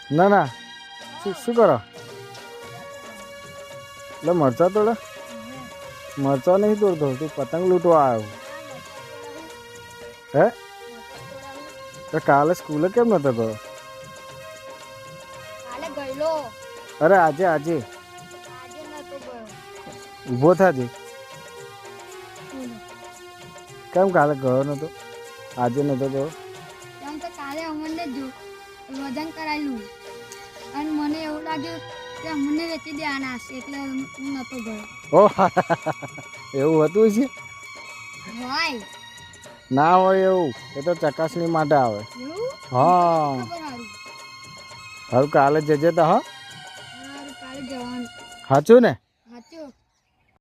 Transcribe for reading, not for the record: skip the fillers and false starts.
ના ના શું કરો એટલે મરચા તોડે મરચા નહીં તોડતો તું પતંગ લૂંટવા આવ્યો હે તો કાલે સ્કૂલે કેમ નતો ગયો કાલે ગયેલો અરે આજે આજે આજે નતો ગયો ઊભો થાજે કેમ કાલે ગયો નતો આજે નતો ગયો એમ તો કાલે અમને વજન કરાયેલું અને મને એવું લાગ્યું કે અમને વેચી દેવાના હશે એટલે હું નતો ગયો ઓહ એવું હતું છે હોય ના હોય એવું એ તો ચકાસણી માટે આવે એવું હા ખબર હારું હવે કાલે જજે તો હા હારું કાલે જવાનું સાચું ને